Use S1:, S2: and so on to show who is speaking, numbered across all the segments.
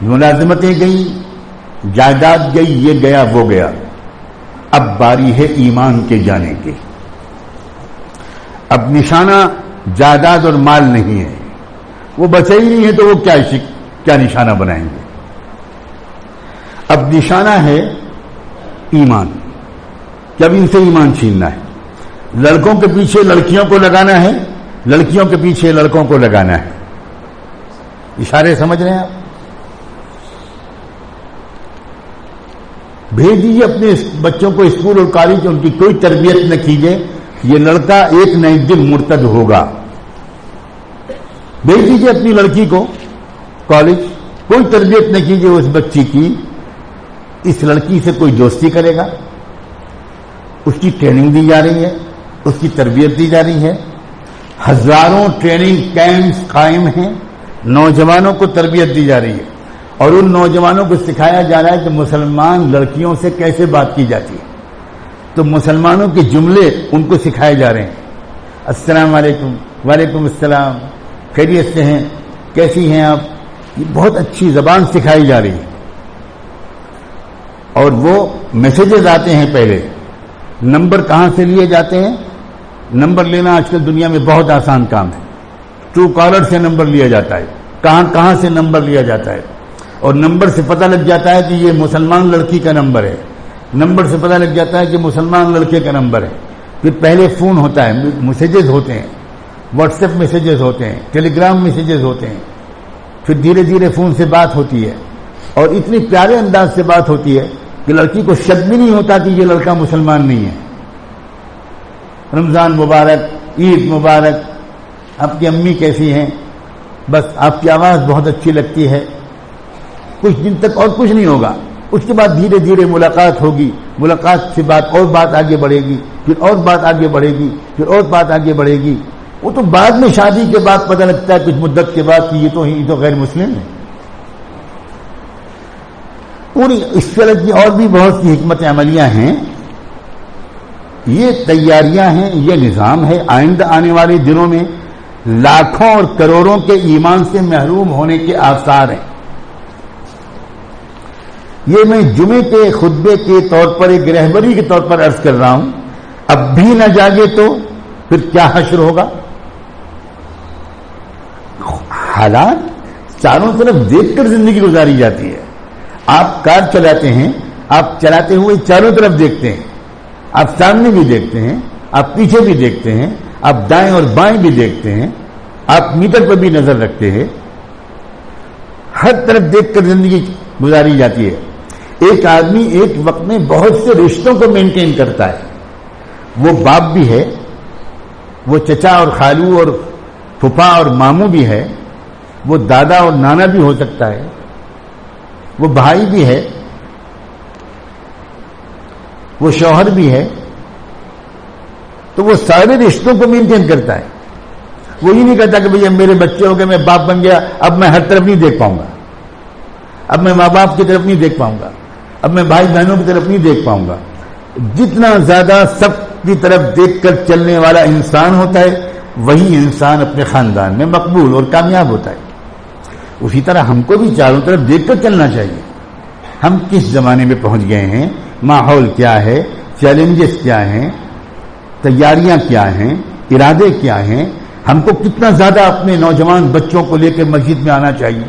S1: ملازمتیں گئی، جائیداد گئی، یہ گیا وہ گیا، اب باری ہے ایمان کے جانے کی۔ اب نشانہ جائیداد اور مال نہیں ہے، وہ بچے ہی نہیں ہے تو وہ کیا نشانہ بنائیں گے؟ اب نشانہ ہے ایمان، کہ اب ان سے ایمان چھیننا ہے۔ لڑکوں کے پیچھے لڑکیوں کو لگانا ہے، لڑکیوں کے پیچھے لڑکوں کو لگانا ہے۔ اشارے سمجھ رہے ہیں آپ؟ بھیج دیجیے اپنے بچوں کو اسکول اور کالج، ان کی کوئی تربیت نہ کیجیے، یہ لڑکا ایک نہ ایک دن مرتد ہوگا۔ بھیج دیجیے اپنی لڑکی کو کالج، کوئی تربیت نہ کیجیے اس بچی کی، اس لڑکی سے کوئی دوستی کرے گا، اس کی ٹریننگ دی جا رہی ہے، اس کی تربیت دی جا رہی ہے، ہزاروں ٹریننگ کیمپس قائم ہیں، نوجوانوں کو تربیت دی جا رہی ہے، اور ان نوجوانوں کو سکھایا جا رہا ہے کہ مسلمان لڑکیوں سے کیسے بات کی جاتی ہے۔ تو مسلمانوں کے جملے ان کو سکھائے جا رہے ہیں، السلام علیکم، وعلیکم السلام، خیریت سے ہیں، کیسی ہیں آپ، یہ بہت اچھی زبان سکھائی جا رہی ہے۔ اور وہ میسیجز آتے ہیں، پہلے نمبر کہاں سے لیے جاتے ہیں؟ نمبر لینا آج کل دنیا میں بہت آسان کام ہے، ٹرو کالر سے نمبر لیا جاتا ہے، کہاں سے نمبر لیا جاتا ہے، اور نمبر سے پتہ لگ جاتا ہے کہ یہ مسلمان لڑکی کا نمبر ہے، نمبر سے پتہ لگ جاتا ہے کہ مسلمان لڑکے کا نمبر ہے۔ پھر پہلے فون ہوتا ہے، میسیجز ہوتے ہیں، واٹس ایپ میسیجز ہوتے ہیں، ٹیلی گرام میسیجز ہوتے ہیں، پھر دھیرے دھیرے فون سے بات ہوتی ہے، اور اتنی پیارے انداز سے بات ہوتی ہے کہ لڑکی کو شک بھی نہیں ہوتا کہ یہ لڑکا مسلمان نہیں ہے۔ رمضان مبارک، عید مبارک، آپ کی امی کیسی ہیں، بس آپ کی آواز بہت اچھی لگتی ہے، کچھ دن تک اور کچھ نہیں ہوگا، اس کے بعد دھیرے دھیرے ملاقات ہوگی، ملاقات سے اور بات آگے بڑھے گی، پھر اور بات آگے بڑھے گی، پھر اور بات آگے بڑھے گی۔ وہ تو بعد میں شادی کے بعد پتہ لگتا ہے کچھ مدت کے بعد کہ یہ تو غیر مسلم ہے۔ پوری اس طرح کی اور بھی بہت سی حکمت عملیاں ہیں، یہ تیاریاں ہیں، یہ نظام ہے۔ آئندہ آنے والے دنوں میں لاکھوں اور کروڑوں کے ایمان سے محروم ہونے کے آثار ہیں۔ یہ میں جمعے کے خطبے کے طور پر ایک رہبری کے طور پر عرض کر رہا ہوں، اب بھی نہ جاگے تو پھر کیا حشر ہوگا؟ حالات چاروں طرف دیکھ کر زندگی گزاری جاتی ہے۔ آپ کار چلاتے ہیں، آپ چلاتے ہوئے چاروں طرف دیکھتے ہیں، آپ سامنے بھی دیکھتے ہیں، آپ پیچھے بھی دیکھتے ہیں، آپ دائیں اور بائیں بھی دیکھتے ہیں، آپ میٹر پر بھی نظر رکھتے ہیں، ہر طرف دیکھ کر زندگی گزاری جاتی ہے۔ ایک آدمی ایک وقت میں بہت سے رشتوں کو مینٹین کرتا ہے، وہ باپ بھی ہے، وہ چچا اور خالو اور پھپھا اور ماموں بھی ہے، وہ دادا اور نانا بھی ہو سکتا ہے، وہ بھائی بھی ہے، وہ شوہر بھی ہے، تو وہ سارے رشتوں کو مینٹین کرتا ہے۔ وہ یہ نہیں کہتا کہ بھئی اب میرے بچے ہو گئے، میں باپ بن گیا، اب میں ہر طرف نہیں دیکھ پاؤں گا، اب میں ماں باپ کی طرف نہیں دیکھ پاؤں گا، اب میں بھائی بہنوں کی طرف نہیں دیکھ پاؤں گا۔ جتنا زیادہ سب کی طرف دیکھ کر چلنے والا انسان ہوتا ہے، وہی انسان اپنے خاندان میں مقبول اور کامیاب ہوتا ہے۔ اسی طرح ہم کو بھی چاروں طرف دیکھ کر چلنا چاہیے۔ ہم کس زمانے میں پہنچ گئے ہیں، ماحول کیا ہے، چیلنجز کیا ہیں، تیاریاں کیا ہیں، ارادے کیا ہیں، ہم کو کتنا زیادہ اپنے نوجوان بچوں کو لے کے مسجد میں آنا چاہیے،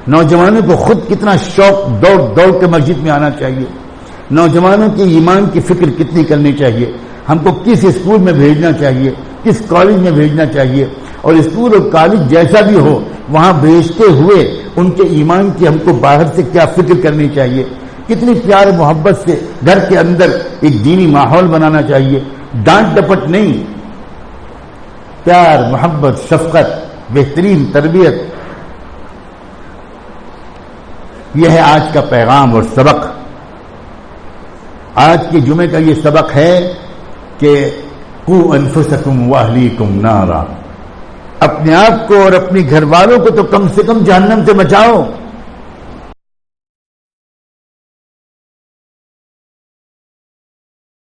S1: نوجوانوں کو خود کتنا شوق دوڑ کے مسجد میں آنا چاہیے، نوجوانوں کے ایمان کی فکر کتنی کرنی چاہیے، ہم کو کس اسکول میں بھیجنا چاہیے، کس کالج میں بھیجنا چاہیے، اور اسکول اور کالج جیسا بھی ہو وہاں بھیجتے ہوئے ان کے ایمان کی ہم کو باہر سے کیا فکر کرنی چاہیے، کتنی پیار محبت سے گھر کے اندر ایک دینی ماحول بنانا چاہیے، ڈانٹ ڈپٹ نہیں، پیار محبت شفقت بہترین تربیت۔ یہ ہے آج کا پیغام اور سبق۔ آج کے جمعے کا یہ سبق ہے کہ قوا انفسکم واہلیکم نارا، اپنے آپ کو اور اپنے گھر والوں کو تو کم سے کم جہنم سے بچاؤ۔